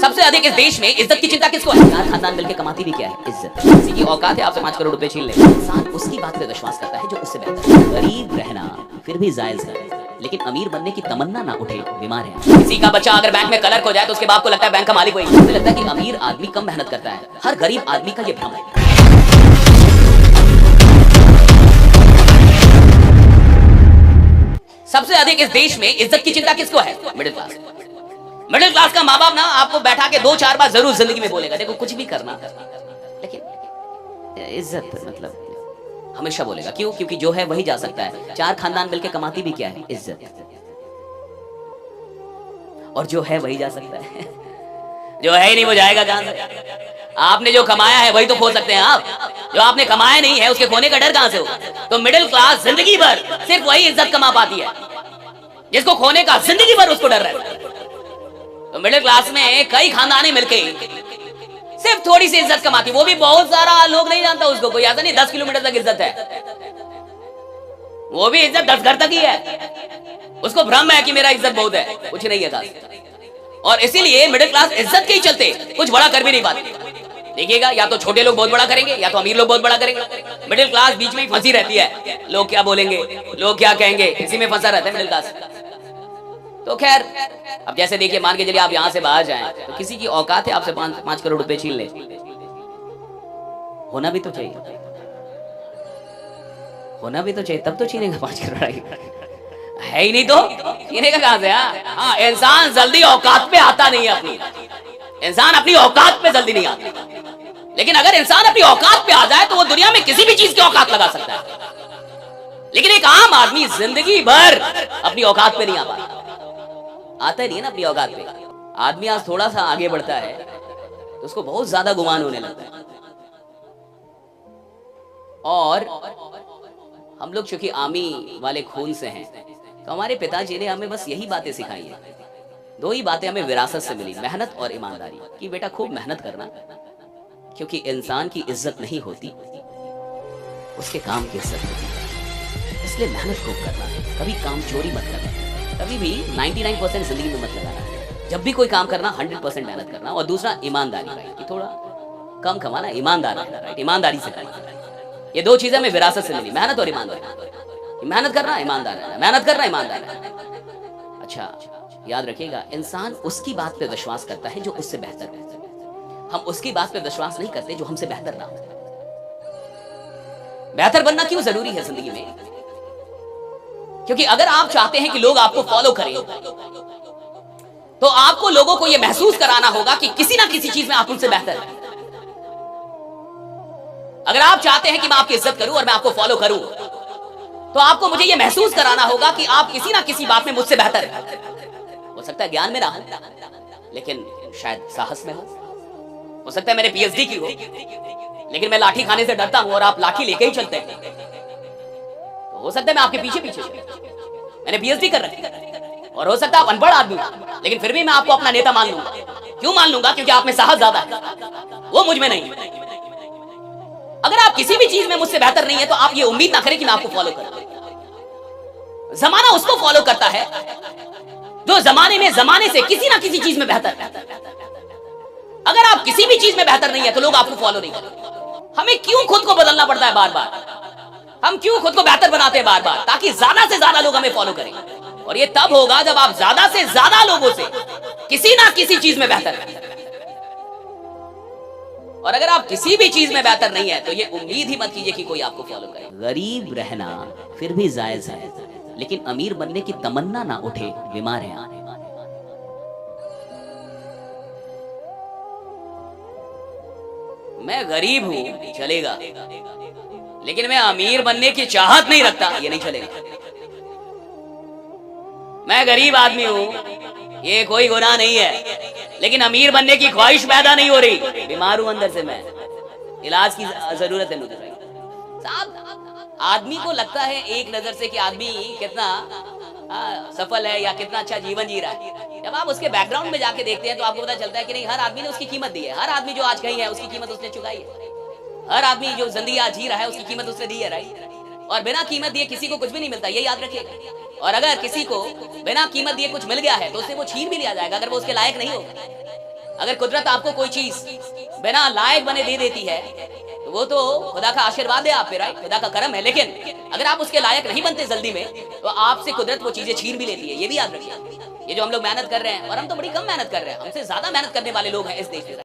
सबसे अधिक इस देश में इज्जत की चिंता किसको है? यार खानदान मिलकर कमाती भी क्या है? इज्जत। किसी की औकात है आपसे 5 करोड़ रुपए छीन ले, इंसान उसकी बात पे विश्वास करता है जो उससे बेहतर है। गरीब रहना फिर भी जायज है, लेकिन अमीर बनने की तमन्ना ना उठे, बीमार है। किसी का बच्चा अगर बैंक में क्लर्क हो जाए तो उसके बाप को लगता है बैंक का मालिक वही। उसे लगता है कि अमीर आदमी कम मेहनत करता है। हर गरीब आदमी का ये भ्रम है। सबसे अधिक इस देश में इज्जत की चिंता किसको है? Middle class. मिडिल क्लास का माँ बाप ना आपको बैठा के 2-4 बार जरूर जिंदगी में बोलेगा, देखो कुछ भी करना, लेकिन इज्जत मतलब हमेशा बोलेगा। क्यों? क्योंकि जो है वही जा सकता है। 4 खानदान मिलके कमाती भी क्या है? इज्जत। और जो है वही जा सकता है, जो है ही नहीं वो जाएगा कहां से? आपने जो कमाया है वही तो खो सकते हैं आप। जो आपने कमाया नहीं है उसके खोने का डर कहां से हो? तो मिडिल क्लास जिंदगी भर सिर्फ वही इज्जत कमा पाती है जिसको खोने का जिंदगी भर उसको डर रहता है। तो मिडिल क्लास में कई खानदाने मिलके सिर्फ थोड़ी सी इज्जत कमाती, वो भी बहुत सारा लोग नहीं जानता उसको। कोई ऐसा नहीं 10 किलोमीटर तक इज्जत है, वो भी इज्जत 10 घर तक ही है। उसको भ्रम है कि मेरा इज्जत बहुत है, कुछ नहीं है खास। और इसीलिए मिडिल क्लास इज्जत के ही चलते कुछ बड़ा कर भी नहीं पाती। देखिएगा, या तो छोटे लोग बहुत बड़ा करेंगे या तो अमीर लोग बहुत बड़ा करेंगे। मिडिल क्लास बीच में ही फंसी रहती है। लोग क्या बोलेंगे, लोग क्या कहेंगे, इसी में फंसा रहता है मिडिल क्लास। तो खैर, अब जैसे देखिए, मान के चलिए आप यहां से बाहर जाएं तो किसी की औकात है आपसे 5 करोड़ रुपए छीन ले, होना भी तो चाहिए, होना भी तो चाहिए, तब तो छीनेगा 5 करोड़। है ही नहीं तो छीनेगा कहां से? हाँ, इंसान जल्दी औकात पे आता नहीं है अपनी। इंसान अपनी औकात पे जल्दी नहीं आता, लेकिन अगर इंसान अपनी औकात पे आ जाए तो वो दुनिया में किसी भी चीज की औकात लगा सकता है। लेकिन एक आम आदमी जिंदगी भर अपनी औकात पे नहीं आ पाता, आता नहीं है ना अपनी औकात पे। आदमी आज थोड़ा सा आगे बढ़ता है तो उसको बहुत ज्यादा गुमान होने लगता है। और हम लोग चूंकि आमी वाले खून से हैं तो हमारे पिताजी ने हमें बस यही बातें सिखाई हैं। 2 ही बातें हमें विरासत से मिली, मेहनत और ईमानदारी। कि बेटा खूब मेहनत करना, क्योंकि इंसान की इज्जत नहीं होती, उसके काम की इज्जत होती है। इसलिए मेहनत खूब करना, कभी काम चोरी मत करना, कभी भी 99% जिंदगी में मत लगाना। जब भी कोई काम करना 100% मेहनत करना। और दूसरा ईमानदारी, राइट, कि थोड़ा कम कमाना, ईमानदार रहना, राइट, ईमानदारी से करना। ये 2 चीजें हमें विरासत से मिली, मेहनत और ईमानदारी। मेहनत करना, ईमानदार रहना, मेहनत करना, ईमानदार रहना। अच्छा याद रखिएगा, इंसान उसकी बात पे विश्वास करता है जो उससे बेहतर है। हम उसकी बात पे विश्वास नहीं करते जो हमसे बेहतर ना हो। बेहतर बनना क्यों जरूरी है जिंदगी में? क्योंकि अगर आप चाहते हैं कि लोग आपको फॉलो करें तो आपको लोगों को यह महसूस कराना होगा कि किसी ना किसी चीज में आप उनसे बेहतर हैं। अगर आप चाहते हैं कि मैं आपकी इज्जत करूं और मैं आपको फॉलो करूं तो आपको मुझे यह महसूस कराना होगा कि आप किसी ना किसी बात में मुझसे बेहतर हैं। हो सकता है ज्ञान में ना हो, लेकिन शायद साहस में हो सकता है मैंने पीएचडी की हो, लेकिन मैं लाठी खाने से डरता हूं और आप लाठी लेके ही चलते हैं। तो हो सकता है मैं आपके पीछे पीछे मैंने पीएचडी कर रखी है, और हो सकता है आप अनपढ़ आदमी, लेकिन फिर भी मैं आपको अपना नेता मान लूंगा। क्यों मान लूंगा? क्योंकि आप में साहस ज्यादा है, वो मुझ में नहीं। अगर आप किसी भी चीज में मुझसे बेहतर नहीं है तो आप ये उम्मीद ना करें कि मैं आपको फॉलो करूं। जमाना उसको फॉलो करता है जो जमाने में जमाने से किसी ना किसी चीज में बेहतर है। अगर आप किसी भी चीज में बेहतर नहीं है तो लोग आपको फॉलो नहीं करेंगे। हमें क्यों खुद को बदलना पड़ता है बार बार? हम क्यों खुद को बेहतर बनाते हैं बार बार? ताकि ज्यादा से ज्यादा लोग हमें फॉलो करें। और ये तब होगा जब आप ज्यादा से ज्यादा लोगों से किसी ना किसी चीज में बेहतर हैं। और अगर आप किसी भी चीज में बेहतर नहीं है तो ये उम्मीद ही मत कीजिए कि कोई आपको फॉलो करे। गरीब रहना फिर भी जायज है, लेकिन अमीर बनने की तमन्ना ना उठे, बीमार है। मैं गरीब हूं चलेगा, लेकिन मैं अमीर बनने की चाहत नहीं रखता, ये नहीं चलेगा। मैं गरीब आदमी हूं, ये कोई गुनाह नहीं है, लेकिन अमीर बनने की ख्वाहिश पैदा नहीं हो रही। बीमार हूं अंदर से, मैं इलाज की जरूरत है मुझे। साहब, आदमी को लगता है एक नजर से कि आदमी कितना सफल है या कितना अच्छा जीवन जी रहा है। जब आप उसके बैकग्राउंड में जाके देखते हैं तो आपको पता चलता है कि नहीं, हर आदमी ने उसकी कीमत दी है। हर आदमी जो आज कहीं है उसकी कीमत उसने चुकाई है। हर आदमी जो जिंदगी आज जी रहा है उसकी कीमत उसने दी है, राइट। और बिना कीमत दिए किसी को कुछ भी नहीं मिलता, ये याद रखिएगा। और अगर किसी को बिना कीमत दिए कुछ मिल गया है तो उससे वो छीन भी लिया जाएगा अगर वो उसके लायक नहीं होगा। अगर कुदरत आपको कोई चीज बिना लायक बने दे देती है तो वो तो खुदा का आशीर्वाद है आप पे, राइट, खुदा का करम है। लेकिन अगर आप उसके लायक नहीं बनते जल्दी में तो आपसे कुदरत वो चीजें छीन भी लेती है। ये भी याद रखिए। ये जो हम लोग मेहनत कर रहे हैं, और हम तो बड़ी कम मेहनत कर रहे हैं, हमसे ज्यादा मेहनत करने वाले लोग हैं इस देश में।